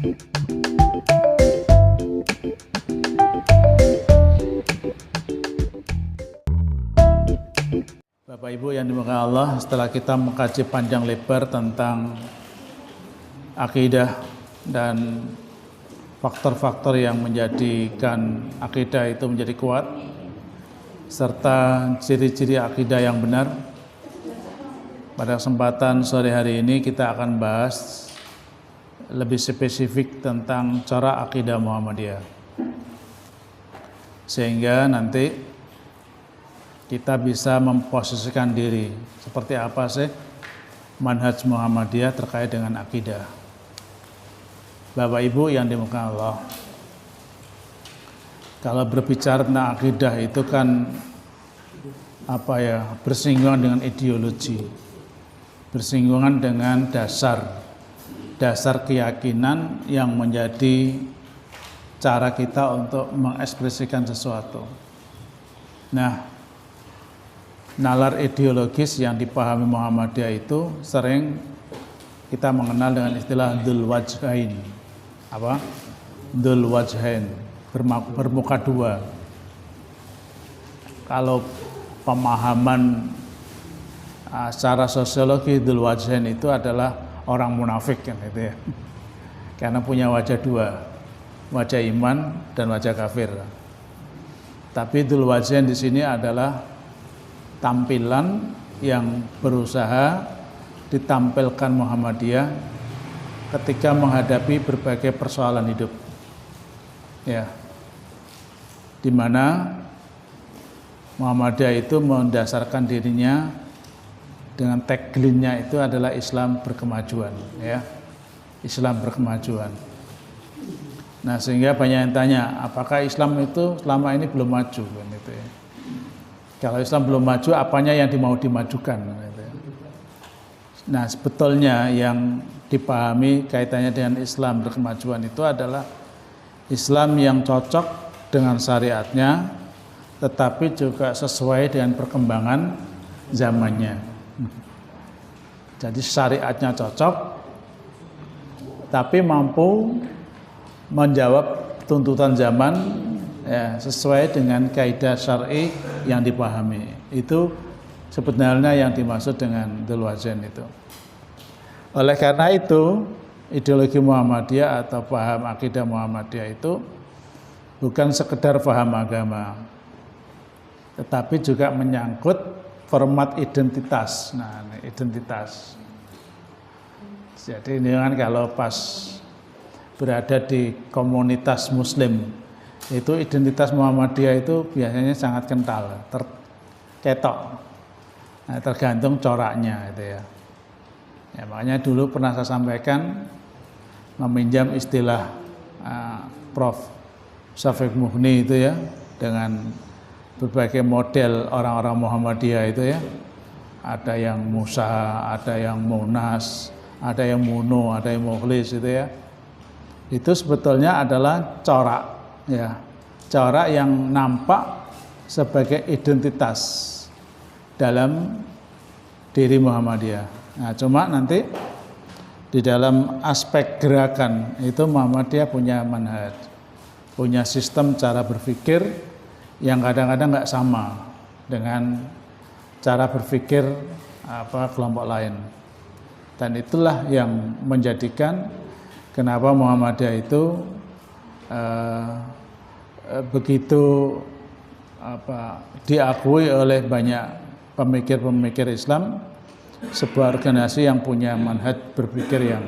Bapak Ibu yang dimuliakan Allah, setelah kita mengkaji panjang lebar tentang akidah dan faktor-faktor yang menjadikan akidah itu menjadi kuat, serta ciri-ciri akidah yang benar, pada kesempatan sore hari ini kita akan bahas lebih spesifik tentang cara akidah Muhammadiyah, sehingga nanti kita bisa memposisikan diri seperti apa sih manhaj Muhammadiyah terkait dengan akidah. Bapak Ibu yang dimuliakan Allah, kalau berbicara tentang akidah itu kan bersinggungan dengan ideologi, bersinggungan dengan dasar keyakinan yang menjadi cara kita untuk mengekspresikan sesuatu. Nah, nalar ideologis yang dipahami Muhammadiyah itu sering kita mengenal dengan istilah dzul wajhain. Apa? Dzul wajhain, bermuka dua. Kalau pemahaman secara sosiologi, dzul wajhain itu adalah orang munafik kan itu ya. Karena punya wajah dua, wajah iman dan wajah kafir. Tapi dzul wajhain di sini adalah tampilan yang berusaha ditampilkan Muhammadiyah ketika menghadapi berbagai persoalan hidup, ya, di mana Muhammadiyah itu mendasarkan dirinya dengan tagline-nya itu adalah Islam berkemajuan, ya, Islam berkemajuan. Nah, sehingga banyak yang tanya, apakah Islam itu selama ini belum maju, kan itu ya. Kalau Islam belum maju, apanya yang mau dimajukan? Nah, sebetulnya yang dipahami kaitannya dengan Islam berkemajuan itu adalah Islam yang cocok dengan syariatnya, tetapi juga sesuai dengan perkembangan zamannya. Jadi syariatnya cocok, tapi mampu menjawab tuntutan zaman, ya, sesuai dengan kaidah syar'i yang dipahami. Itu sebenarnya yang dimaksud dengan dzul wajhain itu. Oleh karena itu, ideologi Muhammadiyah atau paham akidah Muhammadiyah itu bukan sekedar paham agama, tetapi juga menyangkut format identitas. Nah, identitas. Jadi ini kan kalau pas berada di komunitas muslim, itu identitas Muhammadiyah itu biasanya sangat kental, terketok, nah, tergantung coraknya itu ya. Ya, makanya dulu pernah saya sampaikan, meminjam istilah Prof. Syafiq Mughni itu ya, dengan berbagai model orang-orang Muhammadiyah itu ya. Ada yang Musa, ada yang Munas, ada yang Muno, ada yang Mukhlis itu ya. Itu sebetulnya adalah corak, ya, corak yang nampak sebagai identitas dalam diri Muhammadiyah. Nah, cuma nanti di dalam aspek gerakan itu Muhammadiyah punya manhaj, punya sistem cara berpikir yang kadang-kadang nggak sama dengan cara berpikir kelompok lain. Dan itulah yang menjadikan kenapa Muhammadiyah itu begitu diakui oleh banyak pemikir-pemikir Islam, sebuah organisasi yang punya manhaj berpikir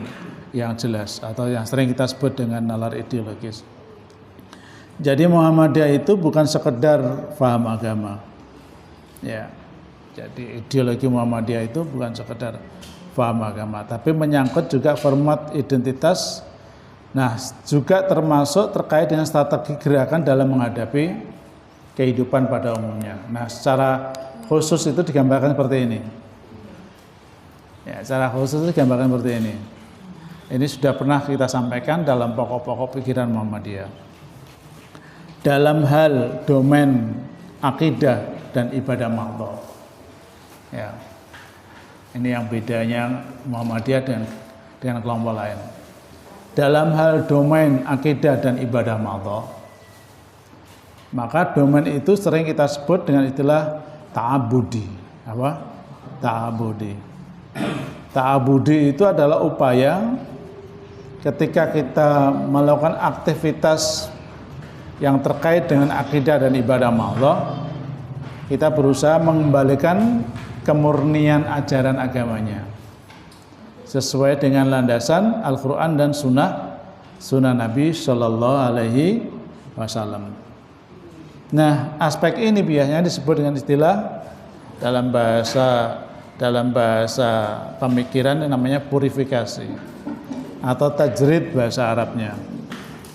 yang jelas atau yang sering kita sebut dengan nalar ideologis. Jadi Muhammadiyah itu bukan sekedar paham agama, ya. Jadi ideologi Muhammadiyah itu bukan sekedar paham agama, tapi menyangkut juga format identitas. Nah, juga termasuk terkait dengan strategi gerakan dalam menghadapi kehidupan pada umumnya. Nah, secara khusus itu digambarkan seperti ini. Ya, secara khusus itu digambarkan seperti ini. Ini sudah pernah kita sampaikan dalam pokok-pokok pikiran Muhammadiyah. Dalam hal domain akidah dan ibadah mahdhah. Ya. Ini yang bedanya Muhammadiyah dengan kelompok lain. dalam hal domain akidah dan ibadah madha, maka domain itu sering kita sebut dengan istilah ta'abudi. Apa? Ta'abudi. Ta'abudi itu adalah upaya ketika kita melakukan aktivitas yang terkait dengan akidah dan ibadah madha, kita berusaha mengembalikan kemurnian ajaran agamanya sesuai dengan landasan Al-Quran dan sunnah Nabi Shallallahu Alaihi Wasallam. Nah, aspek ini biasanya disebut dengan istilah dalam bahasa pemikiran yang namanya purifikasi atau tajrid bahasa Arabnya.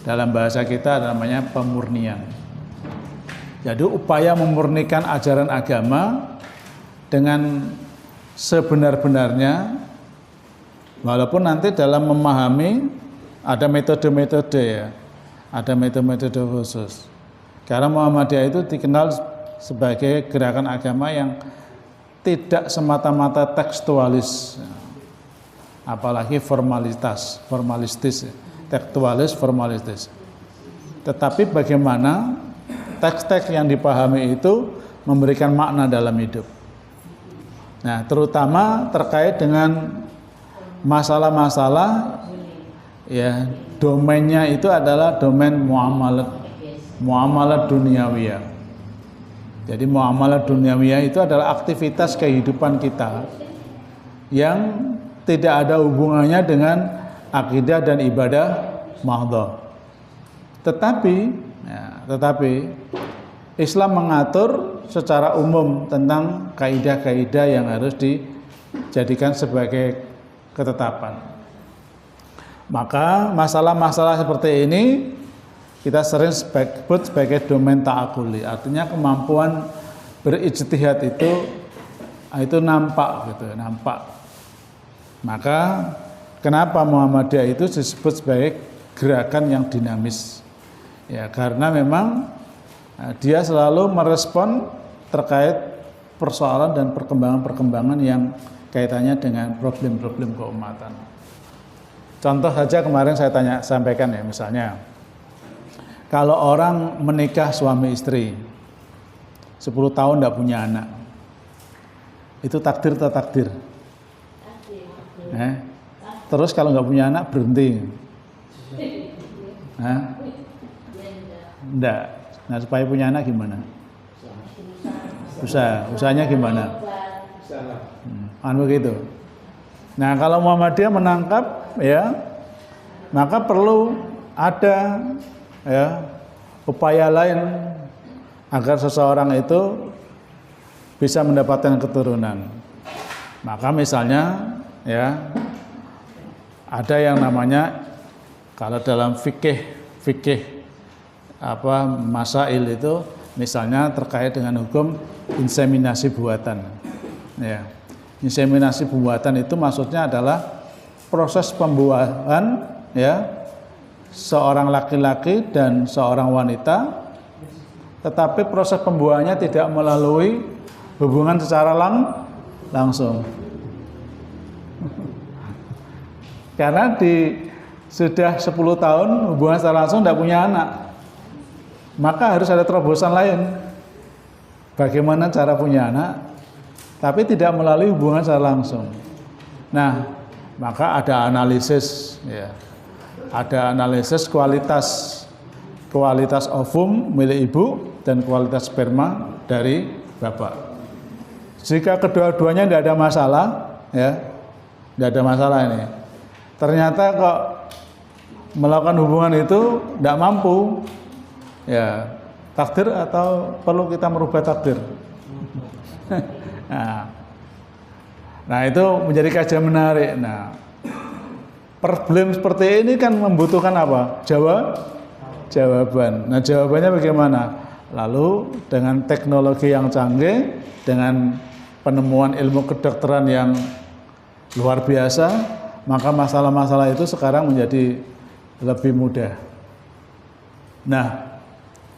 Dalam bahasa kita namanya pemurnian. Jadi upaya memurnikan ajaran agama dengan sebenar-benarnya, walaupun nanti dalam memahami ada metode-metode ya, ada metode-metode khusus. Karena Muhammadiyah itu dikenal sebagai gerakan agama yang tidak semata-mata tekstualis, apalagi formalistis, tekstualis, formalistis. Tetapi bagaimana teks-teks yang dipahami itu memberikan makna dalam hidup. Nah, terutama terkait dengan masalah-masalah ya, domainnya itu adalah domain muamalat duniawiyah. Jadi muamalat duniawiyah itu adalah aktivitas kehidupan kita yang tidak ada hubungannya dengan akidah dan ibadah mahdhah. Tetapi Islam mengatur secara umum tentang kaidah-kaidah yang harus dijadikan sebagai ketetapan. Maka masalah-masalah seperti ini kita sering sebut sebagai domain ta'akuli, artinya kemampuan berijtihad itu nampak gitu, nampak. Maka kenapa Muhammadiyah itu disebut sebagai gerakan yang dinamis? Ya, karena memang dia selalu merespon terkait persoalan dan perkembangan-perkembangan yang kaitannya dengan problem-problem keumatan. Contoh saja kemarin saya sampaikan ya, misalnya kalau orang menikah suami istri 10 tahun tidak punya anak, itu takdir atau takdir? Terus kalau nggak punya anak berhenti? Enggak. Nah, supaya punya anak gimana? Usahanya gimana? Begitu. Nah, kalau Muhammadiyah menangkap ya, maka perlu ada ya upaya lain agar seseorang itu bisa mendapatkan keturunan. Maka misalnya ya ada yang namanya, kalau dalam fikih masail itu misalnya terkait dengan hukum inseminasi buatan. Ya. Inseminasi buatan itu maksudnya adalah proses pembuahan ya seorang laki-laki dan seorang wanita, tetapi proses pembuahannya tidak melalui hubungan secara langsung. Karena sudah 10 tahun hubungan secara langsung tidak punya anak, maka harus ada terobosan lain. Bagaimana cara punya anak tapi tidak melalui hubungan secara langsung. Nah, maka ada analisis ya. Ada analisis kualitas ovum milik ibu dan kualitas sperma dari bapak. Jika kedua-duanya tidak ada masalah ya, tidak ada masalah ini. Ternyata kok melakukan hubungan itu tidak mampu, ya takdir atau perlu kita merubah takdir? Nah, itu menjadi kajian menarik. Nah, problem seperti ini kan membutuhkan apa? Jawaban. Nah, jawabannya bagaimana? Lalu dengan teknologi yang canggih, dengan penemuan ilmu kedokteran yang luar biasa, maka masalah-masalah itu sekarang menjadi lebih mudah. Nah,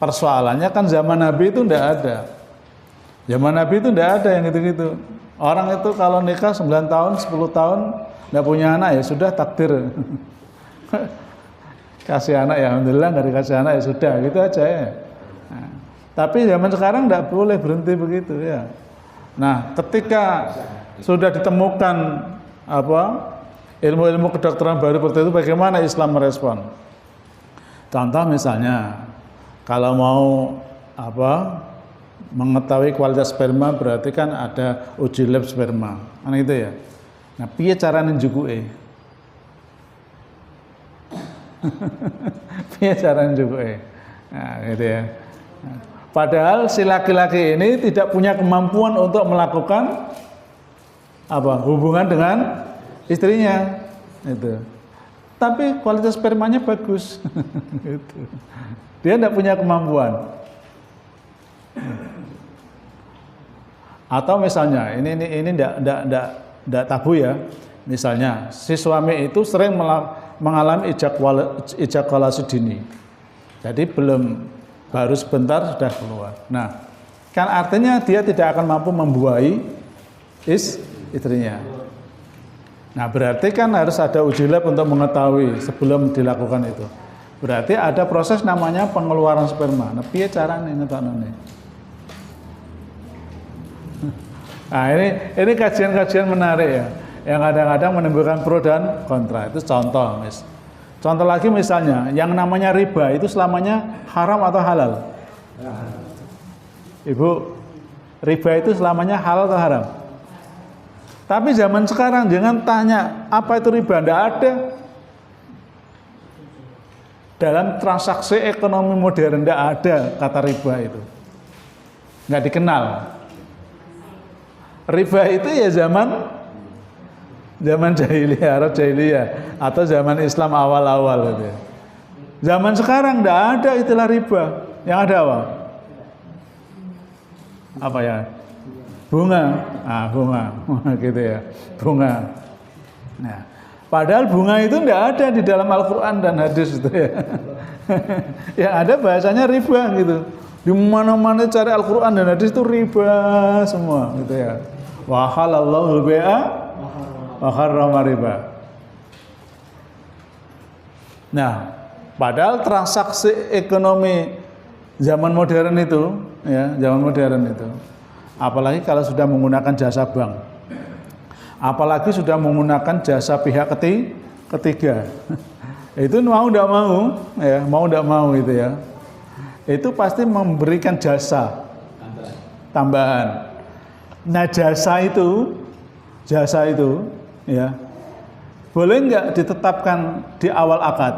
persoalannya kan zaman Nabi itu tidak ada. Zaman Nabi itu tidak ada yang gitu-gitu. Orang itu kalau nikah 9 tahun, 10 tahun tidak punya anak, ya sudah takdir. kasih anak ya alhamdulillah, nggak dikasih anak ya sudah, gitu aja ya. Nah, tapi zaman sekarang nggak boleh berhenti begitu ya. Nah, ketika sudah ditemukan ilmu-ilmu kedokteran baru seperti itu, bagaimana Islam merespon? Contoh misalnya, kalau mau mengetahui kualitas sperma berarti kan ada uji lab sperma, kan itu ya. Nah, piye carane njukuke? Piye carane njukuke? Nah, gitu ya. Padahal si laki-laki ini tidak punya kemampuan untuk melakukan hubungan dengan istrinya, itu. Tapi kualitas spermanya bagus, gitu. Dia tidak punya kemampuan. Atau misalnya ini tidak tabu ya. Misalnya si suami itu sering mengalami ejakulasi dini. Jadi baru sebentar sudah keluar. Nah, kan artinya dia tidak akan mampu membuahi istrinya. Nah, berarti kan harus ada uji lab untuk mengetahui sebelum dilakukan itu. Berarti ada proses namanya pengeluaran sperma. Nah, piye carane ngetokne? Nah, ini kajian-kajian menarik ya, yang kadang-kadang menimbulkan pro dan kontra. Itu contoh, Contoh lagi misalnya, yang namanya riba itu selamanya haram atau halal? Ibu, riba itu selamanya halal atau haram? Tapi zaman sekarang jangan tanya apa itu riba, tidak ada. Dalam transaksi ekonomi modern tidak ada kata riba itu, nggak dikenal. Riba itu ya zaman jahiliyah, Arab jahiliyah, atau zaman Islam awal-awal gitu. Zaman sekarang tidak ada istilah riba. Yang ada apa ya? Bunga. Bunga gitu ya, bunga. Nah, padahal bunga itu tidak ada di dalam Al-Quran dan hadis itu ya. Yang ada bahasanya riba gitu. Di mana-mana cari Al-Quran dan hadis itu riba semua gitu ya. Wa halallahu al-bai'a wa harrama riba. Nah, padahal transaksi ekonomi zaman modern itu, apalagi kalau sudah menggunakan jasa bank, apalagi sudah menggunakan jasa pihak ketiga, itu mau tidak mau itu ya, itu pasti memberikan jasa tambahan. Nah, jasa itu ya boleh nggak ditetapkan di awal akad?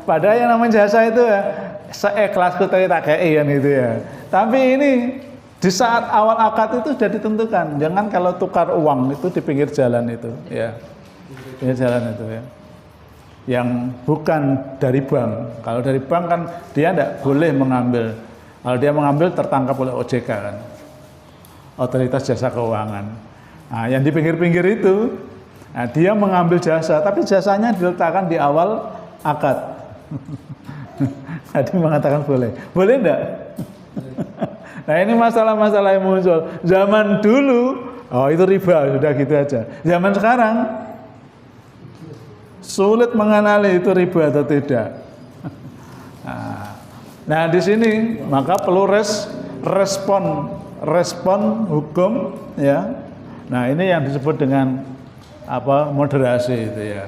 Padahal yang namanya jasa itu ya seikhlasku tadi tak kayak gitu ya. Tapi ini di saat awal akad itu sudah ditentukan. Jangan kalau tukar uang itu di pinggir jalan itu ya. Pinggir jalan itu ya. Yang bukan dari bank. Kalau dari bank kan dia tidak boleh mengambil. Kalau dia mengambil tertangkap oleh OJK kan, Otoritas Jasa Keuangan. Nah, yang di pinggir-pinggir itu, nah, dia mengambil jasa, tapi jasanya diletakkan di awal akad. Tadi mengatakan boleh enggak? Nah, ini masalah-masalah yang muncul. Zaman dulu, itu riba, sudah gitu aja. Zaman sekarang, sulit mengenali itu riba atau tidak. Nah, di sini maka perlu respon hukum ya. Nah, ini yang disebut dengan moderasi itu ya,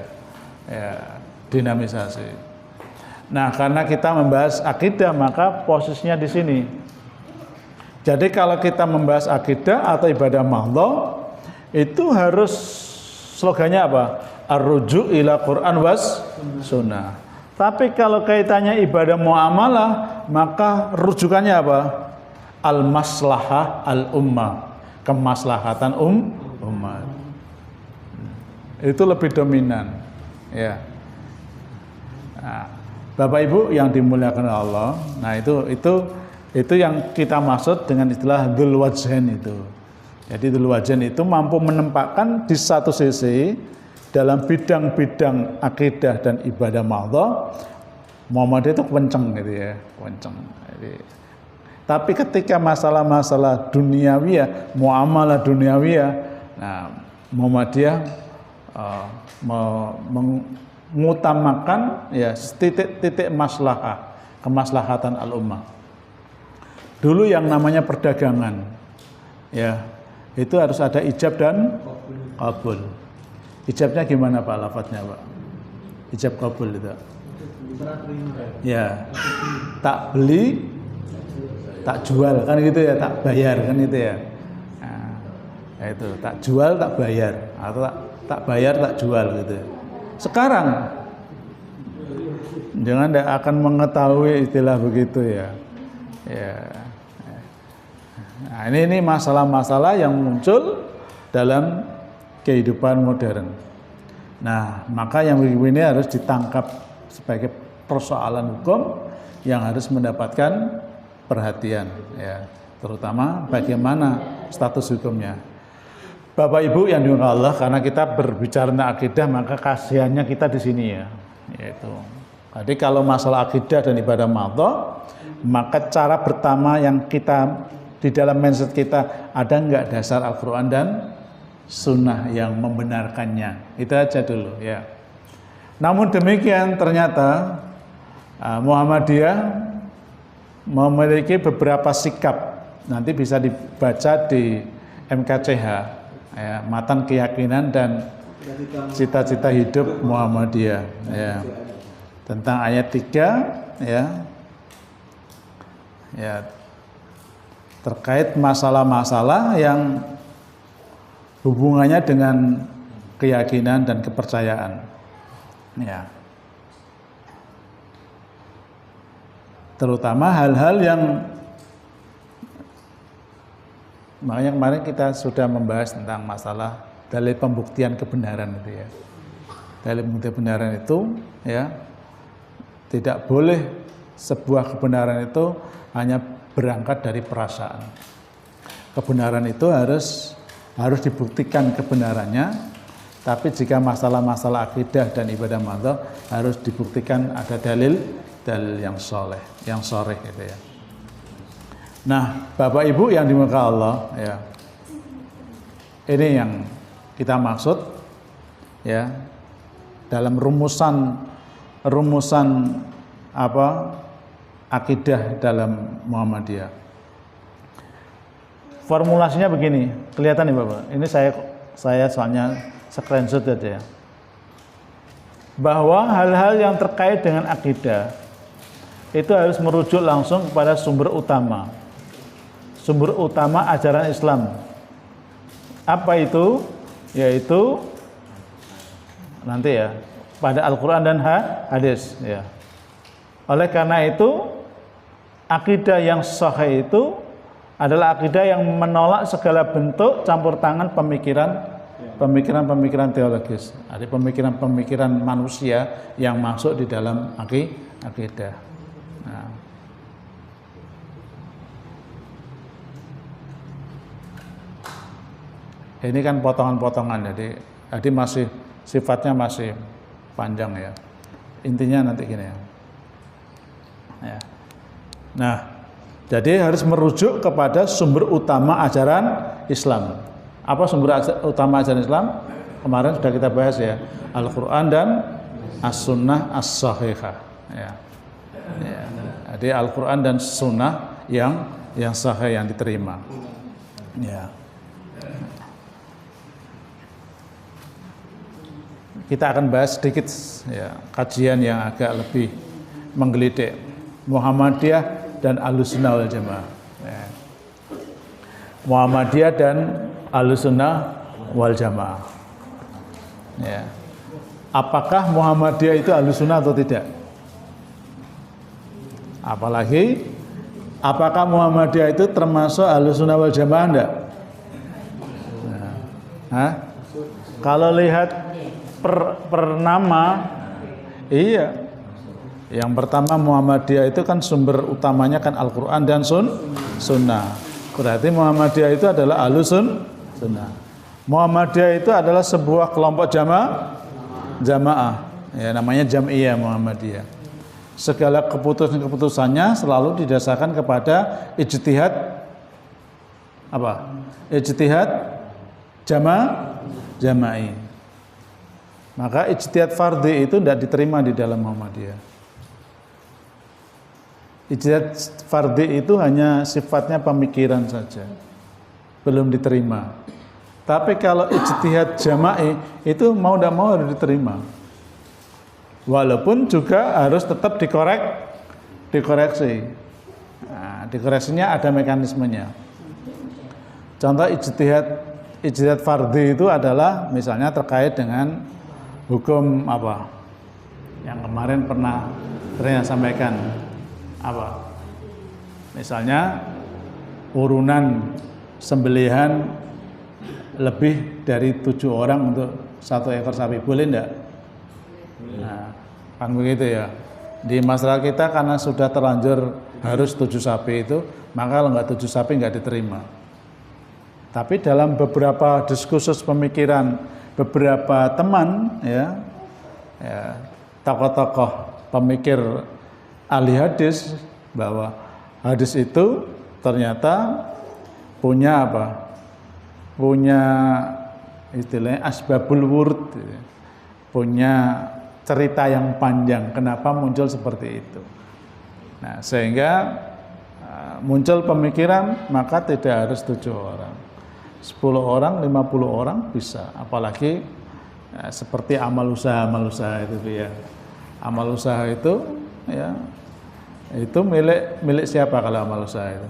dinamisasi. Nah, karena kita membahas akidah maka posisinya di sini. Jadi kalau kita membahas akidah atau ibadah mahdhah itu harus slogannya apa? Ar-ruju' ila Quran was sunnah. Tapi kalau kaitannya ibadah muamalah, maka rujukannya apa? Al-maslahah al-ummah, kemaslahatan umat. Itu lebih dominan, ya. Nah, Bapak Ibu yang dimuliakan Allah, nah itu yang kita maksud dengan istilah dzul wajhain itu. Jadi dzul wajhain itu mampu menempatkan di satu sisi dalam bidang-bidang akidah dan ibadah mahdhah, Muhammadiyah itu kenceng gitu ya, kenceng. Tapi ketika masalah-masalah duniawiyah, muamalah duniawiyah, nah Muhammadiyah mengutamakan ya titik-titik maslahah, kemaslahatan al-ummah. Dulu yang namanya perdagangan, ya itu harus ada ijab dan qabul. Ijabnya gimana Pak lafadznya Pak? Ijab qabul itu. Ya, tak beli, tak jual kan gitu ya, tak bayar kan gitu ya. Nah, itu tak jual tak bayar atau tak bayar tak jual gitu. Sekarang jangan tidak akan mengetahui istilah begitu ya. Ya. Nah, ini masalah-masalah yang muncul dalam kehidupan modern. Nah, maka yang begini harus ditangkap sebagai persoalan hukum yang harus mendapatkan perhatian, ya, terutama bagaimana status hukumnya. Bapak Ibu yang dimuliakan Allah, karena kita berbicara tentang akidah, maka kasihannya kita di sini ya, yaitu. Jadi kalau masalah akidah dan ibadah madha, maka cara pertama yang kita di dalam mindset kita ada enggak dasar Al-Quran dan Sunnah yang membenarkannya? Itu aja dulu ya. Namun demikian ternyata Muhammadiyah memiliki beberapa sikap, nanti bisa dibaca di MKCH ya, Matan Keyakinan dan Cita-cita Hidup Muhammadiyah ya, tentang ayat 3 ya terkait masalah-masalah yang hubungannya dengan keyakinan dan kepercayaan ya. Terutama hal-hal yang makanya kemarin kita sudah membahas tentang masalah dalil pembuktian kebenaran itu ya. Dalil pembuktian kebenaran itu ya, tidak boleh sebuah kebenaran itu hanya berangkat dari perasaan. Kebenaran itu harus dibuktikan kebenarannya, tapi jika masalah-masalah akidah dan ibadah madha harus dibuktikan ada dalil yang soleh, yang soreh gitu ya. Nah, Bapak Ibu yang dimuliakan Allah ya, ini yang kita maksud ya dalam rumusan akidah dalam Muhammadiyah. Formulasinya begini, kelihatan nih Bapak. Ini saya soalnya screenshot aja ya. Bahwa hal-hal yang terkait dengan akidah itu harus merujuk langsung kepada sumber utama. Sumber utama ajaran Islam. Apa itu? Yaitu nanti ya, pada Al-Qur'an dan hadis ya. Oleh karena itu, akidah yang sahih itu adalah akidah yang menolak segala bentuk campur tangan pemikiran teologis. Ada pemikiran manusia yang masuk di dalam akidah. Nah. Ini kan potongan-potongan, jadi masih sifatnya masih panjang ya. Intinya nanti gini ya. Ya. Nah, jadi harus merujuk kepada sumber utama ajaran Islam. Apa sumber utama ajaran Islam? Kemarin sudah kita bahas ya, Al-Quran dan As-Sunnah As-Sahihah. Ya. Ya. Jadi Al-Quran dan Sunnah yang sahih, yang diterima. Ya. Kita akan bahas sedikit ya, kajian yang agak lebih menggelitik Muhammadiyah dan Ahlussunnah wal Jamaah. Ya. Muhammadiyah dan Ahlussunnah wal Jamaah. Ya. Apakah Muhammadiyah itu Ahlussunnah atau tidak? Apalagi apakah Muhammadiyah itu termasuk Ahlussunnah wal Jamaah enggak? Nah, kalau lihat per nama, iya. Yang pertama Muhammadiyah itu kan sumber utamanya kan Al-Quran dan Sunnah. Berarti Muhammadiyah itu adalah Ahlussunnah. Muhammadiyah itu adalah sebuah kelompok jamaah. Ya, namanya Jam'iyah Muhammadiyah. Segala keputusannya selalu didasarkan kepada ijtihad apa? Ijtihad jama'i. Maka ijtihad fardhi itu tidak diterima di dalam Muhammadiyah. Ijtihad fardhi itu hanya sifatnya pemikiran saja, belum diterima. Tapi kalau ijtihad jama'i itu mau tidak mau harus diterima. Walaupun juga harus tetap dikoreksi. Nah, dikoreksinya ada mekanismenya. Contoh ijtihad fardhi itu adalah misalnya terkait dengan hukum apa? Yang kemarin pernah saya sampaikan apa? Misalnya urunan sembelihan lebih dari 7 orang untuk 1 ekor sapi, boleh enggak? Nah, kan begitu ya. Di masyarakat kita karena sudah terlanjur harus 7 sapi itu, maka kalau enggak 7 sapi enggak diterima. Tapi dalam beberapa diskursus pemikiran beberapa teman ya tokoh-tokoh pemikir ahli hadis, bahwa hadis itu ternyata punya apa? Punya istilahnya asbabul wurud, punya cerita yang panjang kenapa muncul seperti itu. Nah, sehingga muncul pemikiran maka tidak harus 7 orang. 10 orang, 50 orang bisa, apalagi seperti amal usaha itu ya. Amal usaha itu ya, itu milik siapa kalau amal usaha itu?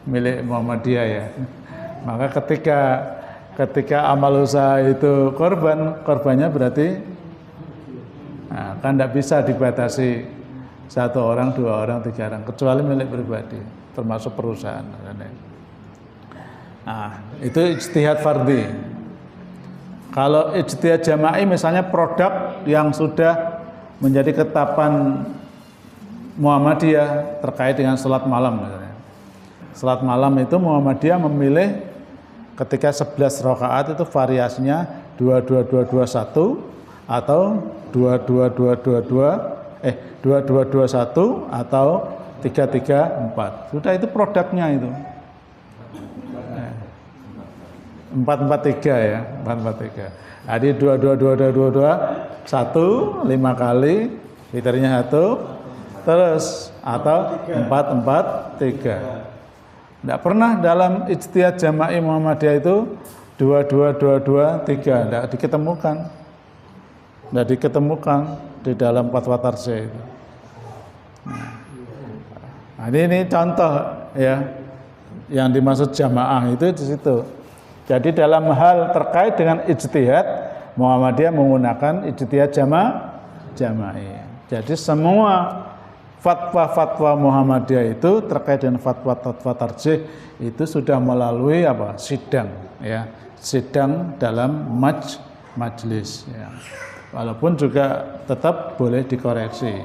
Milik Muhammadiyah ya. Maka ketika amal usaha itu korbannya berarti kan tidak bisa dibatasi 1 orang, 2 orang, 3 orang, kecuali milik pribadi, termasuk perusahaan. Nah, itu ijtihad fardhi. Kalau ijtihad jama'i misalnya produk yang sudah menjadi ketetapan Muhammadiyah terkait dengan salat malam misalnya. Salat malam itu Muhammadiyah memilih ketika 11 rakaat itu variasinya 22-2-2-1 atau 22-2-2-1 atau 3-3-4. Sudah, itu produknya itu. 4-4-3 ya, 4-4-3. Jadi 22-2-2-2-1 5 kali, witirnya 1, terus atau 4-4-3. Tidak pernah dalam ijtihad jama'i Muhammadiyah itu 22-22-3, tidak diketemukan. Tidak diketemukan di dalam fatwa tarjih itu. Nah, ini contoh ya, yang dimaksud jamaah itu di situ. Jadi dalam hal terkait dengan ijtihad, Muhammadiyah menggunakan ijtihad jama'i. Jadi semua fatwa-fatwa Muhammadiyah itu terkait dengan fatwa-fatwa tarjih itu sudah melalui apa? Sidang ya. Sidang dalam majlis ya. Walaupun juga tetap boleh dikoreksi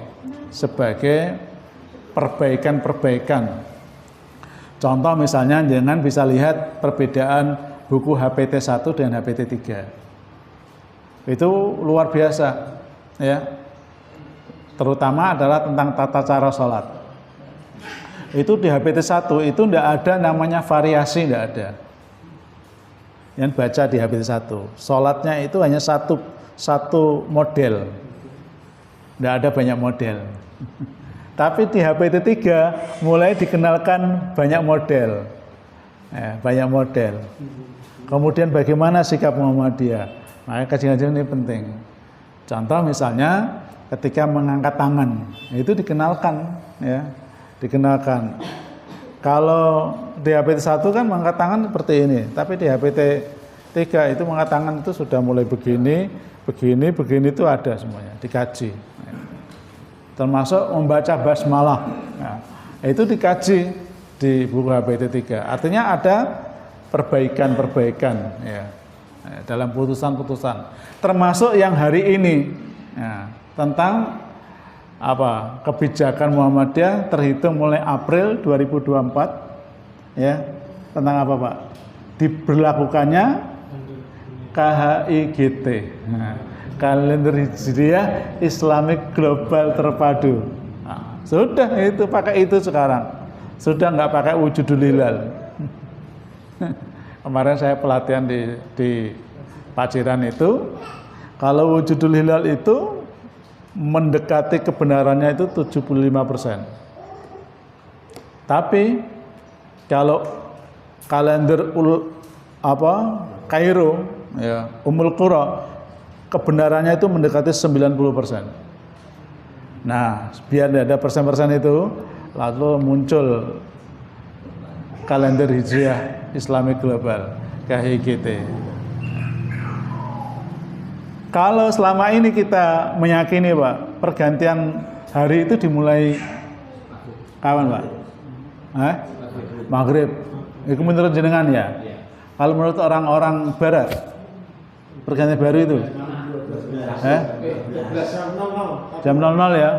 sebagai perbaikan-perbaikan. Contoh misalnya jangan bisa lihat perbedaan buku HPT 1 dan HPT 3. Itu luar biasa ya. Terutama adalah tentang tata cara sholat. Itu di HPT 1 itu tidak ada namanya variasi, tidak ada. Yang baca di HPT 1, sholatnya itu hanya satu model. Tidak ada banyak model. Tapi di HPT 3 mulai dikenalkan banyak model. Banyak model. Kemudian bagaimana sikap Muhammadiyah? Maka kajian-kajian ini penting. Contoh misalnya ketika mengangkat tangan, itu dikenalkan ya, dikenalkan. Kalau di HPT 1 kan mengangkat tangan seperti ini, tapi di HPT 3 itu mengangkat tangan itu sudah mulai begini itu ada semuanya, dikaji. Termasuk membaca basmalah. Nah, itu dikaji di buku HPT 3. Artinya ada perbaikan ya, dalam putusan-putusan. Termasuk yang hari ini ya, tentang apa? Kebijakan Muhammadiyah terhitung mulai April 2024 ya. Tentang apa, Pak? Diberlakukannya KHIGT. Nah, kalender Hijriah Islamic Global Terpadu. Nah, sudah itu pakai itu sekarang. Sudah nggak pakai wujudul hilal. Kemarin saya pelatihan di Paciran itu, Kalau wujudul hilal itu mendekati kebenarannya itu 75%. Tapi kalau kalender Kairo ya, Ummul Qura, kebenarannya itu mendekati 90%. Nah, biar tidak ada persen-persen itu, lalu muncul kalender Hijriah Islami Global KHIGT. Kalau selama ini kita meyakini Pak, pergantian hari itu dimulai kapan Pak? Maghrib. Itu menurut jenengan ya? Kalau menurut orang-orang barat, pergantian baru itu? Jam 00 ya?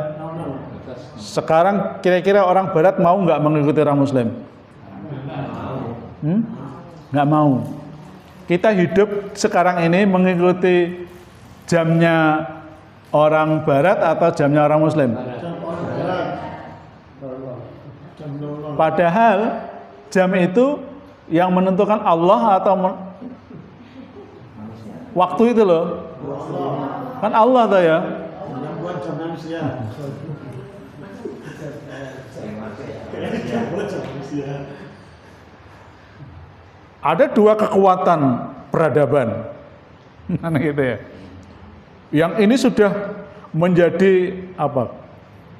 Sekarang kira-kira orang barat mau nggak mengikuti orang muslim? Nggak mau. Kita hidup sekarang ini mengikuti jamnya orang barat atau jamnya orang muslim? Padahal jam itu yang menentukan Allah atau waktu itu loh. Kan Allah tuh ya. Ada dua kekuatan peradaban. Gitu ya. Yang ini sudah menjadi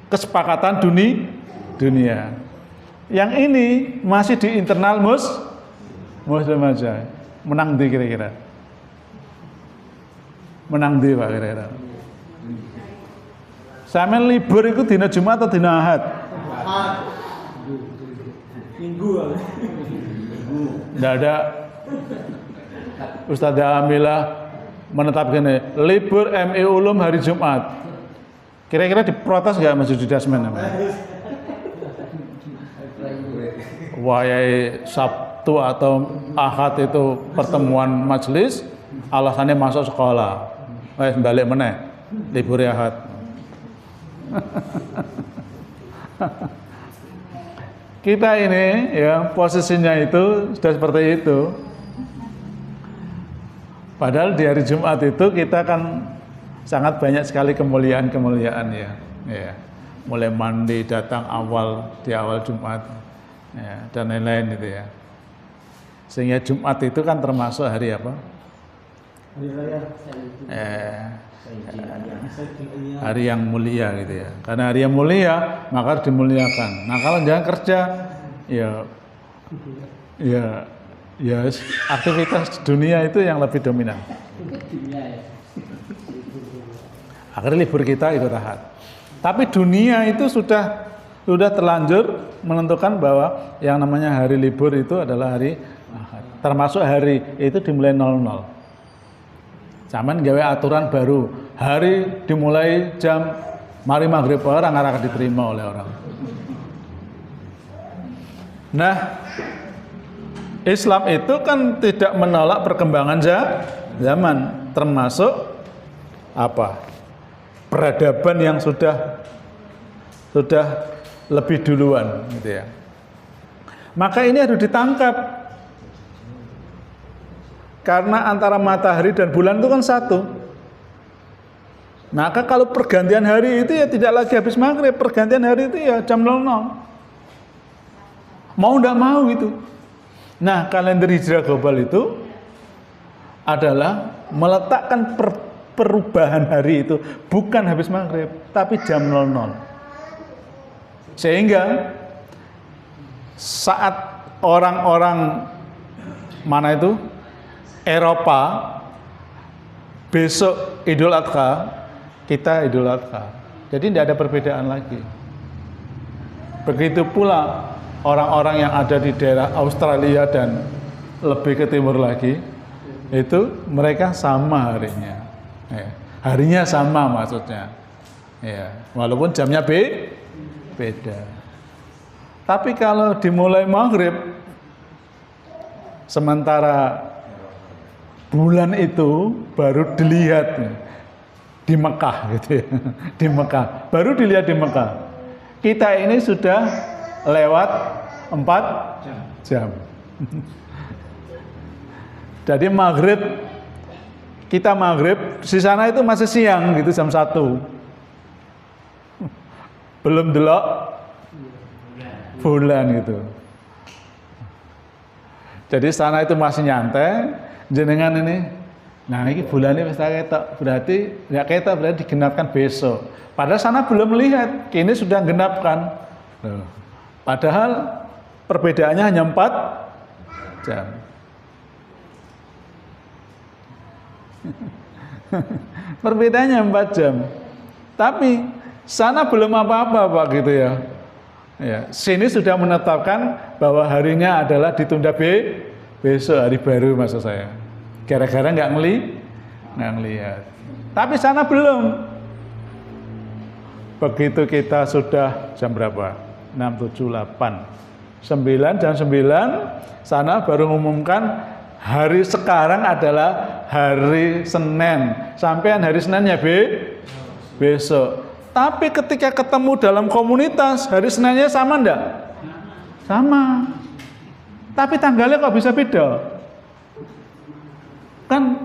kesepakatan dunia. Yang ini masih di internal muslim aja. Menang di kira-kira. Menang di Pak kira-kira. Sampeyan libur itu dina Jumat atau dina Ahad? Minggu. Enggak ada. Ustazah Amilah menetapkan libur MI Ulum hari Jumat. Kira-kira diprotes nggak Mas Judi Dasmen? Wayai Sabtu atau Ahad itu pertemuan majelis, alasannya masuk sekolah. Balik meneh, libur Ahad. Kita ini ya posisinya itu sudah seperti itu. Padahal di hari Jumat itu kita kan sangat banyak sekali kemuliaan ya. Mulai mandi datang di awal Jumat ya, dan lain-lain itu ya. Sehingga Jumat itu kan termasuk hari apa? Hari yang mulia gitu ya. Karena hari yang mulia maka harus dimuliakan. Nah kalau jangan kerja ya aktivitas dunia itu yang lebih dominan. Akhirnya libur kita ikut Ahad. Tapi dunia itu sudah terlanjur menentukan bahwa yang namanya hari libur itu adalah hari Ahad. Termasuk hari itu dimulai 00. Zaman gawe aturan baru, hari dimulai jam mari maghrib, orang akan diterima oleh orang. Nah, Islam itu kan tidak menolak perkembangan zaman, termasuk peradaban yang sudah lebih duluan gitu ya. Maka ini harus ditangkap. Karena antara matahari dan bulan itu kan satu. Maka kalau pergantian hari itu ya tidak lagi habis maghrib, pergantian hari itu ya jam 00. Mau tidak mau itu. Nah, kalender hijrah global itu adalah meletakkan perubahan hari itu bukan habis maghrib, tapi jam 00. Sehingga saat orang-orang mana itu Eropa besok Idul Adha, kita Idul Adha. Jadi tidak ada perbedaan lagi. Begitu pula orang-orang yang ada di daerah Australia dan lebih ke timur lagi, itu mereka sama harinya. Harinya sama maksudnya. Walaupun jamnya beda. Tapi kalau dimulai maghrib, sementara bulan itu baru dilihat di Mekah gitu ya. Di Mekah, baru dilihat di Mekah. Kita ini sudah lewat 4 jam. Jadi maghrib kita maghrib, di sana itu masih siang gitu, jam 1. Belum delok bulan gitu. Jadi sana itu masih nyantai, jenengan ini, nah ini bulannya pesta ketok, berarti ya ketok berarti digenapkan besok. Padahal sana belum melihat, kini sudah genapkan. Padahal perbedaannya hanya 4 jam. Perbedaannya 4 jam. Tapi sana belum apa-apa Pak gitu ya. Ya, sini sudah menetapkan bahwa harinya adalah ditunda besok, hari baru maksud saya. Gara-gara nggak ngelihat. Tapi sana belum. Begitu kita sudah jam berapa? 6, 7, 8, 9, jam 9 sana baru mengumumkan hari sekarang adalah hari Senin. Sampean hari Seninnya besok. Tapi ketika ketemu dalam komunitas, hari Seninnya sama enggak? Sama. Tapi tanggalnya kok bisa beda? Kan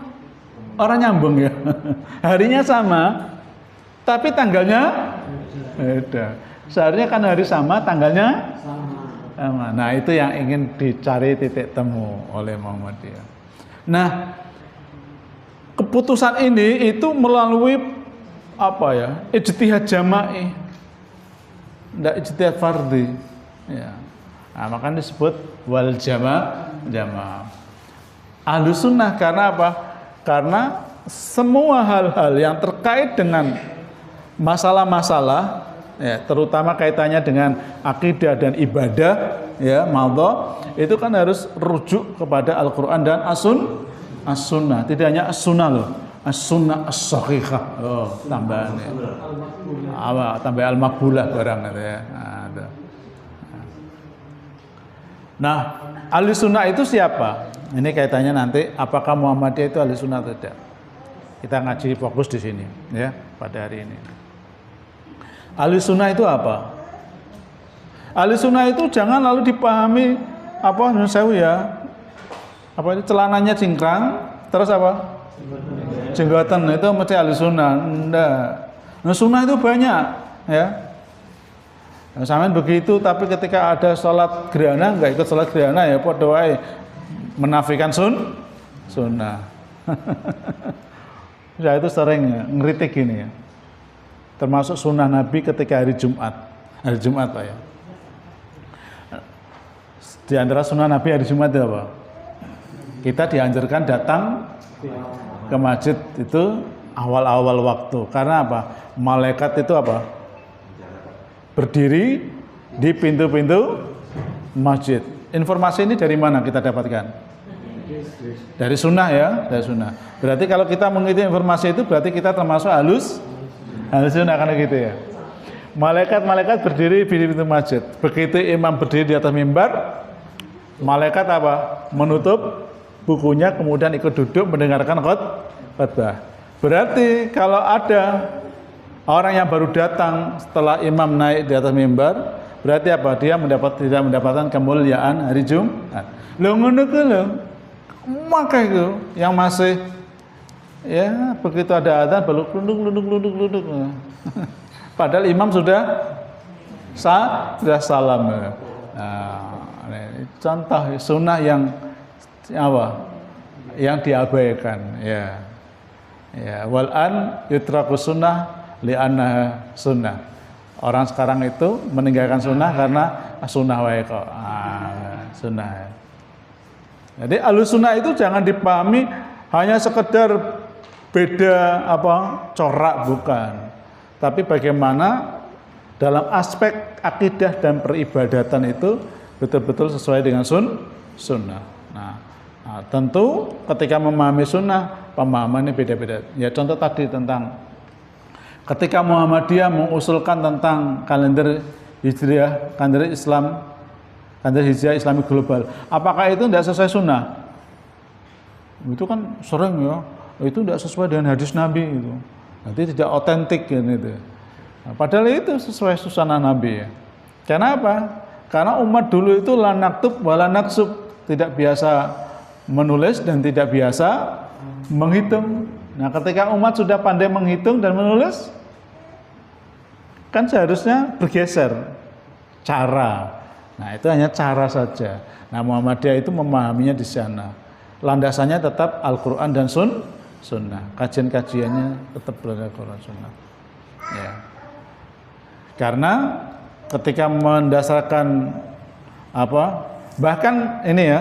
orang nyambung ya. Harinya sama, tapi tanggalnya beda. Seharusnya kan hari sama, tanggalnya sama. Nah, itu yang ingin dicari titik temu oleh Muhammadiyah. Nah, keputusan ini itu melalui apa ya? Ijtihad jama'i. Enggak ijtihad fardhi. Ya. Nah, makanya disebut wal jamaah. Ahlus sunnah karena apa? Karena semua hal-hal yang terkait dengan masalah-masalah ya, terutama kaitannya dengan akidah dan ibadah ya, madha, itu kan harus rujuk kepada Al-Qur'an dan as-sunnah. Tidak hanya as-sunnah loh. As-sunnah as-sahihah. Oh, tambahannya. Tambah al-maqbulah barang itu ya. Nah, ahli sunnah itu siapa? Ini kaitannya nanti apakah Muhammadiyah itu ahli sunnah atau tidak. Kita ngaji fokus di sini ya pada hari ini. Ahli sunnah itu apa? Ahli sunnah itu jangan lalu dipahami apa ya. Apa itu celananya cingkrang, terus apa? Jenggotan itu mesti ahli sunnah. Enggak. Nah, sunnah itu banyak ya. Nah, sampean begitu, tapi ketika ada sholat gerhana enggak ikut sholat gerhana ya padha wae menafikan sunnah. Saya itu sering ngeritik gini ya. Termasuk sunnah Nabi ketika hari Jumat. Hari Jumat Pak ya. Di antara sunnah Nabi hari Jumat itu apa? Kita dianjurkan datang ke masjid itu awal-awal waktu. Karena apa? Malaikat itu apa? Berdiri di pintu-pintu masjid. Informasi ini dari mana kita dapatkan? Dari sunnah ya, dari sunnah. Berarti kalau kita mengikuti informasi itu berarti kita termasuk halus sunnah kan gitu ya. Malaikat berdiri di pintu masjid. Begitu imam berdiri di atas mimbar, malaikat apa? Menutup bukunya kemudian ikut duduk mendengarkan khutbah. Berarti kalau ada orang yang baru datang setelah imam naik di atas mimbar, berarti apa? Dia tidak mendapatkan kemuliaan hari Jumat. Lo ngono ku lho. Maka itu yang masih ya begitu ada adzan baru klunduk. Padahal imam sudah salam. Nah, contoh sunnah yang apa? Yang diabaikan ya. Ya, wal an yutraku sunnah li'annaha sunnah. Orang sekarang itu meninggalkan sunnah karena sunnah wae kok. Sunnah. Jadi ahlus sunnah itu jangan dipahami hanya sekedar beda apa corak, bukan. Tapi bagaimana dalam aspek akidah dan peribadatan itu betul-betul sesuai dengan sunnah. Nah, tentu ketika memahami sunnah pemahamannya beda-beda. Ya contoh tadi tentang ketika Muhammadiyah mengusulkan tentang kalender Hijriah, kalender Islam, kalender Hijriah Islami global. Apakah itu tidak sesuai sunnah? Itu kan sering ya, itu tidak sesuai dengan hadis Nabi itu. Nanti tidak otentik gitu. Nah, padahal itu sesuai sunnah Nabi ya. Karena apa? Karena umat dulu itu la naktub wala naksub, tidak biasa menulis dan tidak biasa menghitung. Nah, ketika umat sudah pandai menghitung dan menulis, kan seharusnya bergeser cara. Nah, itu hanya cara saja. Nah, Muhammadiyah itu memahaminya di sana. Landasannya tetap Al-Quran dan Sunnah. Kajian-kajiannya tetap berada Al-Quran Sunnah. Ya. Karena ketika mendasarkan bahkan ini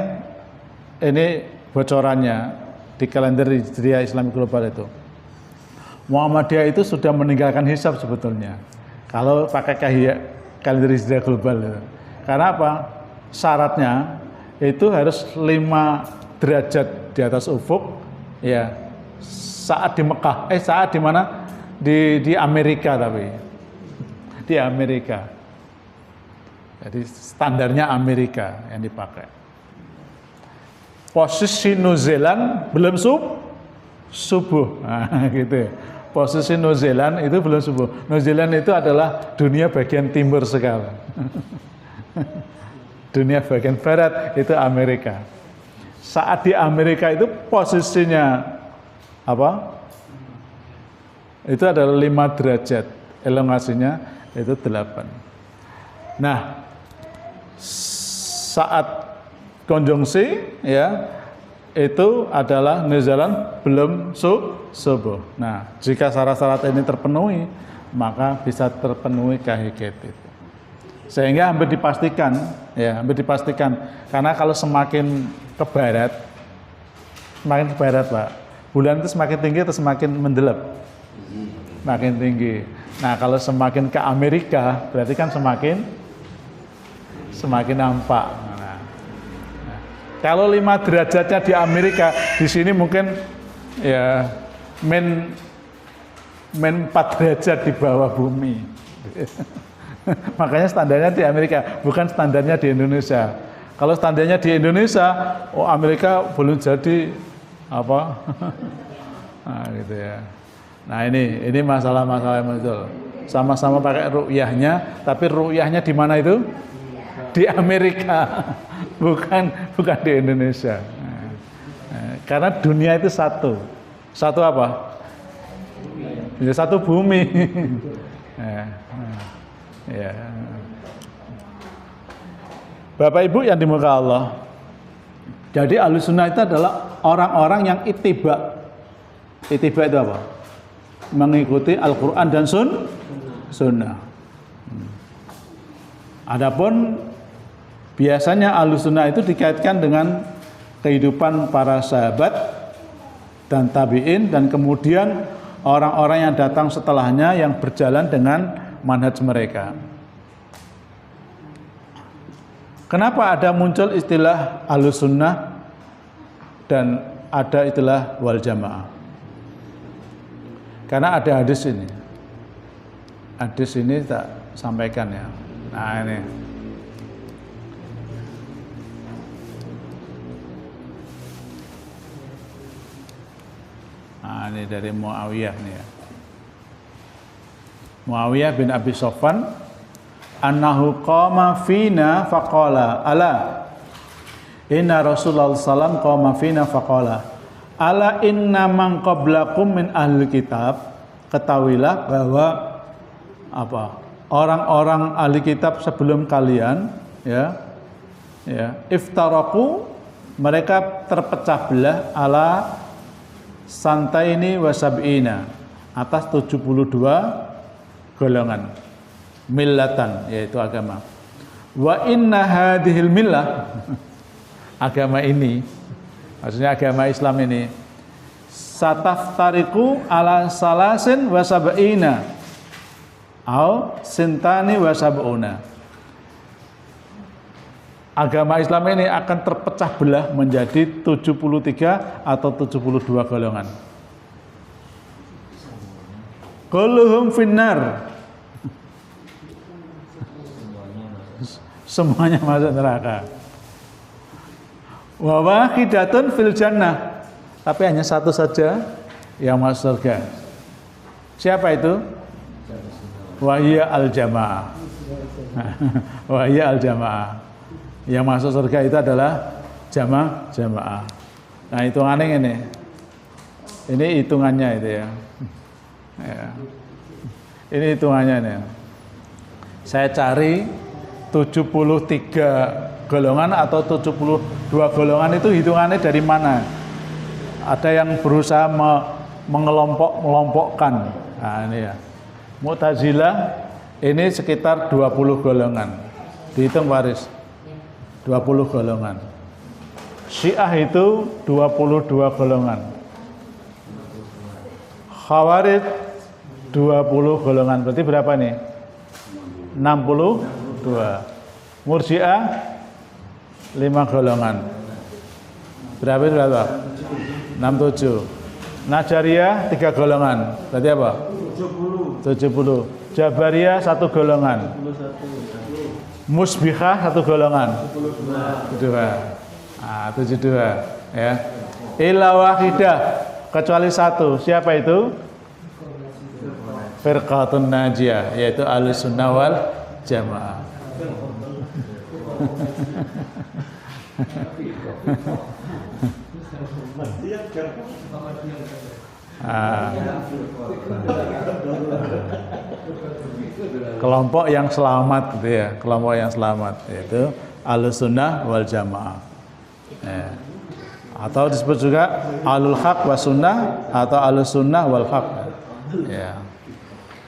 bocorannya di kalender Hijriah Islami Global itu. Muhammadiyah itu sudah meninggalkan hisab sebetulnya. Kalau pakai kalender Hijriah Global itu. Karena apa? Syaratnya itu harus 5 derajat di atas ufuk, ya. Saat di Mekah, saat di mana? Di Amerika, tapi di Amerika. Jadi standarnya Amerika yang dipakai. Posisi New Zealand belum subuh, nah, gitu. Posisi New Zealand itu belum subuh. New Zealand itu adalah dunia bagian timur sekarang. Dunia bagian barat itu Amerika. Saat di Amerika itu posisinya itu adalah 5 derajat, elongasinya itu 8. Nah, saat konjungsi ya itu adalah New Zealand belum subuh. Nah, jika syarat-syarat ini terpenuhi, maka bisa terpenuhi KHGT itu. Sehingga hampir dipastikan karena kalau semakin ke barat Pak, bulan itu semakin tinggi atau semakin mendelap? Makin tinggi. Nah, kalau semakin ke Amerika berarti kan semakin nampak. Nah, kalau 5 derajatnya di Amerika, di sini mungkin ya min 4 derajat di bawah bumi. Makanya standarnya di Amerika, bukan standarnya di Indonesia. Kalau standarnya di Indonesia, Amerika belum jadi nah, gitu ya. Nah, ini masalah-masalah yang muncul. Sama-sama pakai ru'yahnya, tapi ru'yahnya di mana itu? Di Amerika, bukan di Indonesia. Karena dunia itu satu apa? Ya, satu bumi. Ya. Bapak Ibu yang dimuliakan Allah. Jadi Ahlussunnah itu adalah orang-orang yang ittiba. Ittiba itu apa? Mengikuti Al-Quran dan Sunnah. Adapun biasanya Ahlussunnah itu dikaitkan dengan kehidupan para sahabat dan tabi'in, dan kemudian orang-orang yang datang setelahnya yang berjalan dengan manhaj mereka. Kenapa ada muncul istilah Ahlussunnah dan ada istilah wal jamaah? Karena ada hadis ini. Hadis ini tak sampaikan ya. Nah, ini. Nah, ini dari Muawiyah nih ya. Muawiyah bin Abi Sofwan annahu qama fina faqala ala inna Rasulullah sallam qama fina faqala ala inna man qablakum min ahli kitab. Ketahuilah bahwa orang-orang ahli kitab sebelum kalian ya iftaraku, mereka terpecah belah ala santaini wasab'ina, atas 72 golongan millatan, yaitu agama. Wa inna hadhil millah, agama ini, maksudnya agama Islam ini, sataftariku ala salasin wa sab'ina au sintani wa sab'una. Agama Islam ini akan terpecah belah menjadi 73 atau 72 golongan. Kulluhum finnar, semuanya masuk neraka. Wa wahidatun fil jannah, tapi hanya satu saja yang masuk surga. Siapa itu? Wahya al-jamaah. Wahya al-jamaah. Yang masuk surga itu adalah jamaah. Nah, itu aneh ini. Ini hitungannya itu ya. Ya. Ini hitungannya nih. Saya cari 73 golongan atau 72 golongan itu hitungannya dari mana? Ada yang berusaha mengelompokkan. Nah, ini ya. Mu'tazilah ini sekitar 20 golongan. Dihitung Waris. 20 golongan. Syiah itu 22 golongan. Khawarij 20 golongan. Berarti berapa nih? 62. Murji'ah 5 golongan. Berapa? 67. Najariyah 3 golongan. Berarti apa? 70. Jabariyah 1 golongan. Musbihah 1 golongan. 72 ya. Illa wahidah, kecuali 1. Siapa itu? Firqatun najiyah, yaitu Ahlussunnah wal Jamaah. Kelompok yang selamat gitu ya, kelompok yang selamat yaitu Ahlussunnah wal Jamaah. Ya. Atau disebut juga Ahlul Haq wa Sunnah atau Ahlussunnah wal Haq. Ya.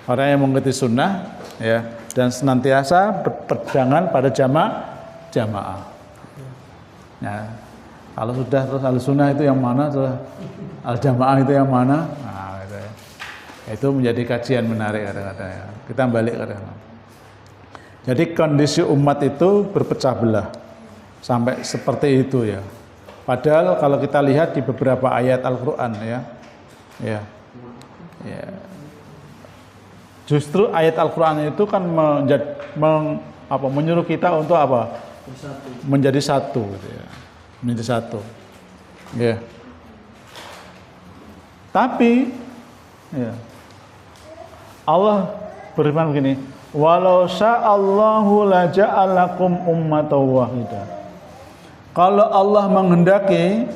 Orang yang mengikuti sunnah ya dan senantiasa berpegangan pada jamaah. Nah, kalau sudah terus Ahlussunnah itu yang mana, terus Al-Jamaah itu yang mana? Nah, gitu ya. Itu menjadi kajian menarik kadang-kadang ya. Kita balik kadang-kadang. Jadi kondisi umat itu berpecah belah sampai seperti itu ya. Padahal kalau kita lihat di beberapa ayat Al-Qur'an ya. Justru ayat Al-Qur'an itu kan menyuruh kita untuk apa? Menjadi satu gitu ya. Menjadi satu. Ya. Tapi ya. Allah berfirman begini, "Walau sya'allahu la ja'alakum ummatan wahidah." Kalau Allah menghendaki,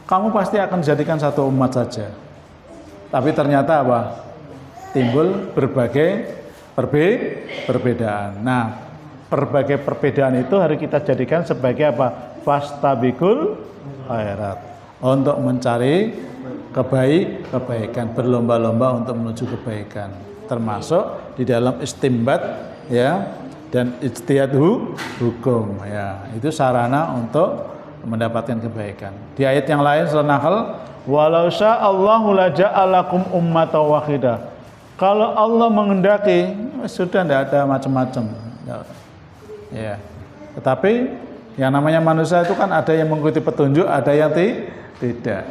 kamu pasti akan dijadikan satu umat saja. Tapi ternyata apa? Timbul berbagai perbedaan. Nah, berbagai perbedaan itu harus kita jadikan sebagai apa? Fastabiqul khairat. Untuk mencari kebaikan, berlomba-lomba untuk menuju kebaikan. Termasuk di dalam istimbat ya dan ijtihad hukum ya. Itu sarana untuk mendapatkan kebaikan. Di ayat yang lain surah Nahl, "Walau sya'allahu la ja'alakum ummatan wahidah." Kalau Allah menghendaki, sudah tidak ada macam-macam. Ya. Tetapi yang namanya manusia itu kan ada yang mengikuti petunjuk, ada yang tidak.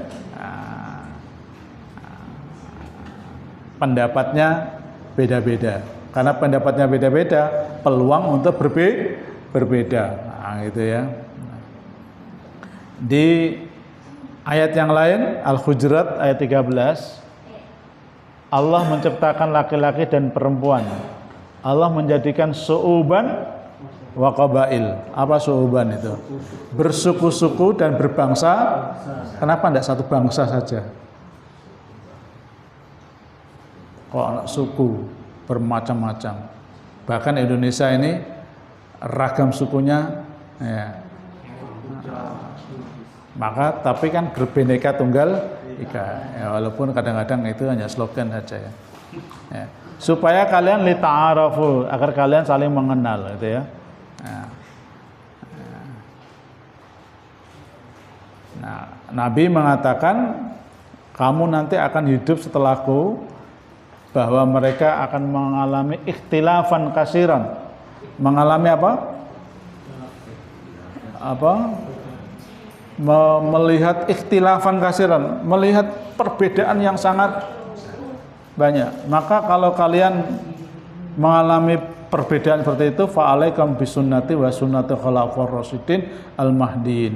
Pendapatnya beda-beda. Karena pendapatnya beda-beda, peluang untuk berbeda. Nah, gitu ya. Di ayat yang lain, Al-Hujurat ayat 13, Allah menciptakan laki-laki dan perempuan. Allah menjadikan su'uban wa qabail. Apa su'uban itu? Bersuku-suku dan berbangsa. Kenapa tidak satu bangsa saja? Kok anak suku bermacam-macam. Bahkan Indonesia ini ragam sukunya ya. Maka tapi kan berbineka tunggal ika. Ya, walaupun kadang-kadang itu hanya slogan saja ya. Ya. Supaya kalian lita'arafu, agar kalian saling mengenal gitu ya. Nah, Nabi mengatakan kamu nanti akan hidup setelahku, bahwa mereka akan mengalami ikhtilafan kasiran. Mengalami apa? Melihat ikhtilafan kasiran, melihat perbedaan yang sangat banyak. Maka kalau kalian mengalami perbedaan seperti itu, fa'alaikum bisunnati wa sunnati khulafur rasyidin al-mahdiin.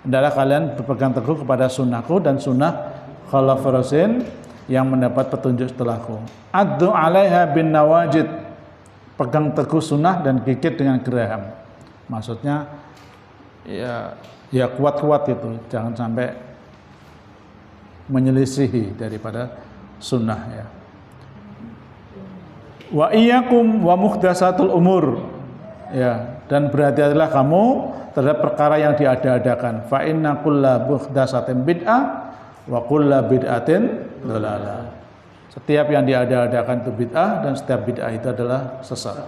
Hendaklah kalian berpegang teguh kepada sunnahku dan sunnah khulafur rasyidin yang mendapat petunjuk setelahku. Addu 'alaiha bin nawajid. Pegang teguh sunnah dan gigit dengan geraham. Maksudnya ya kuat-kuat itu, jangan sampai menyelisihi daripada sunnah ya. Wa iyyakum wa muhdatsatul umur ya, dan berhati-hatilah kamu terhadap perkara yang diada-adakan. Fa inna kulla muhdatsatin bid'ah wa kulla bid'atin dhalalah. Setiap yang diada-adakan itu bid'ah dan setiap bid'ah itu adalah sesat.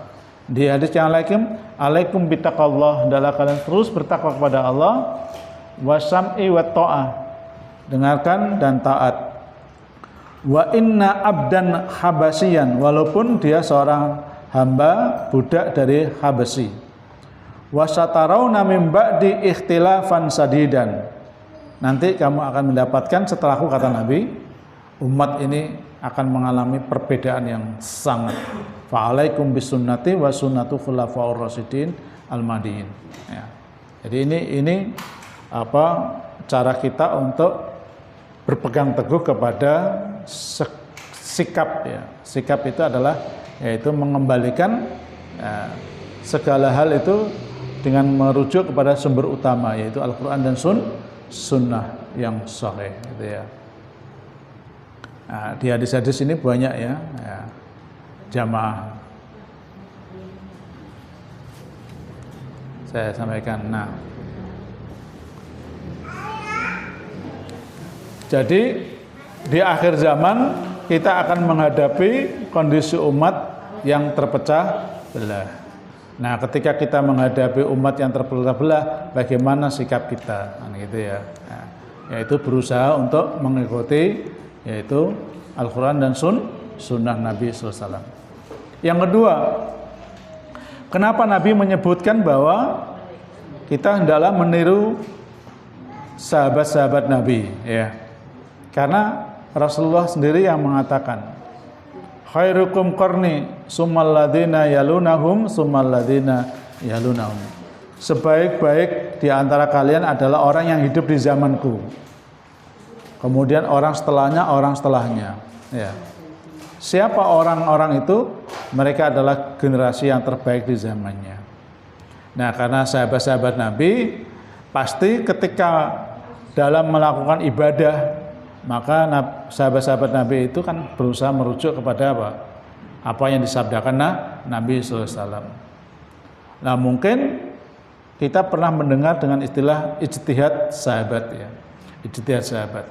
Di hadis yang lain, alaikum bittaqallah, hendaklah kalian terus bertakwa kepada Allah, wasam'i wa ta'ah, dengarkan dan taat. Wa inna abdan habasiyan, walaupun dia seorang hamba budak dari Habasi. Wa satarawna min ba'di ikhtilafan sadidan, nanti kamu akan mendapatkan setelahku, kata Nabi, umat ini akan mengalami perbedaan yang sangat. Fa'alaikum bisunnati wa sunnatu khulafaur rasyidin al-mahdiin ya. Jadi ini cara kita untuk berpegang teguh kepada sikap ya. Sikap itu adalah yaitu mengembalikan segala hal itu dengan merujuk kepada sumber utama, yaitu Al-Qur'an dan sunnah yang sahih gitu ya. Nah, di hadis-hadis ini banyak ya jamaah saya sampaikan. Nah, jadi di akhir zaman kita akan menghadapi kondisi umat yang terpecah belah. Nah, ketika kita menghadapi umat yang terpecah belah, bagaimana sikap kita? Nah, gitu ya. Nah, yaitu berusaha untuk mengikuti yaitu Al-Quran dan sunnah Nabi SAW. Yang kedua, kenapa Nabi menyebutkan bahwa kita hendaklah meniru sahabat-sahabat Nabi ya? Karena Rasulullah sendiri yang mengatakan, khairukum qarni summal ladzina yalunahum summal ladzina yalunahum. Sebaik-baik di antara kalian adalah orang yang hidup di zamanku. Kemudian orang setelahnya ya. Siapa orang-orang itu? Mereka adalah generasi yang terbaik di zamannya. Nah, karena sahabat-sahabat Nabi pasti ketika dalam melakukan ibadah, maka sahabat-sahabat Nabi itu kan berusaha merujuk kepada apa yang disabdakan Nabi SAW. Nah, mungkin kita pernah mendengar dengan istilah ijtihad sahabat ya. Ijtihad sahabat.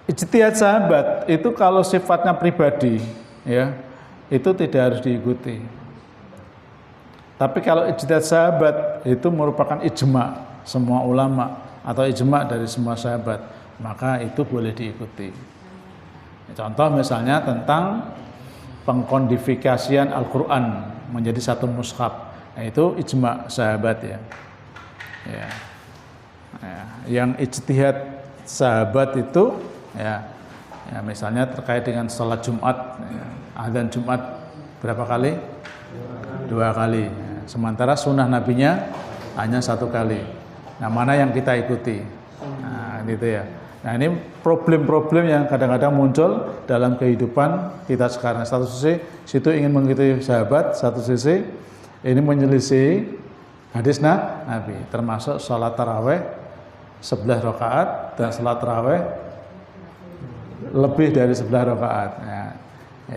Ijtihad sahabat itu kalau sifatnya pribadi ya, itu tidak harus diikuti. Tapi kalau ijtihad sahabat itu merupakan ijma semua ulama atau ijma dari semua sahabat, maka itu boleh diikuti. Contoh misalnya tentang pengkodifikasian Al-Quran menjadi satu mushaf, nah, itu ijma sahabat ya. Yang ijtihad sahabat itu ya, misalnya terkait dengan salat Jumat ya, adzan Jumat berapa kali? 2 kali ya. Sementara sunnah nabinya hanya 1 kali. Nah, mana yang kita ikuti? Nah, gitu ya. Nah, ini problem-problem yang kadang-kadang muncul dalam kehidupan kita sekarang. Satu sisi situ ingin mengikuti sahabat, satu sisi ini menyelisih hadis Nabi, termasuk salat tarawih 11 rakaat dan salat tarawih lebih dari 11 rakaat. Ya,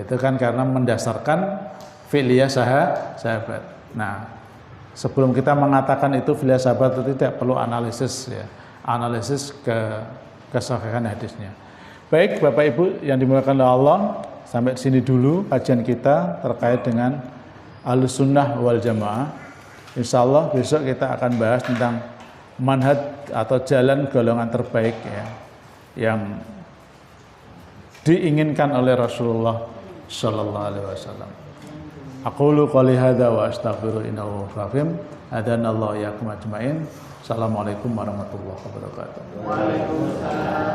itu kan karena mendasarkan fi'liyah sahabat. Nah, sebelum kita mengatakan itu fi'liyah sahabat itu tidak perlu analisis ya, analisis kesahihan hadisnya. Baik Bapak Ibu yang dimuliakan oleh Allah, sampai di sini dulu kajian kita terkait dengan Ahlussunnah wal Jamaah. Insyaallah besok kita akan bahas tentang manhaj atau jalan golongan terbaik ya, yang diinginkan oleh Rasulullah sallallahu alaihi wasallam. Aqulu qouli hadza wa astaghfiru innahu ghafur. Hadanallahu iyyakum ajmain. Assalamualaikum warahmatullahi wabarakatuh. Waalaikumsalam.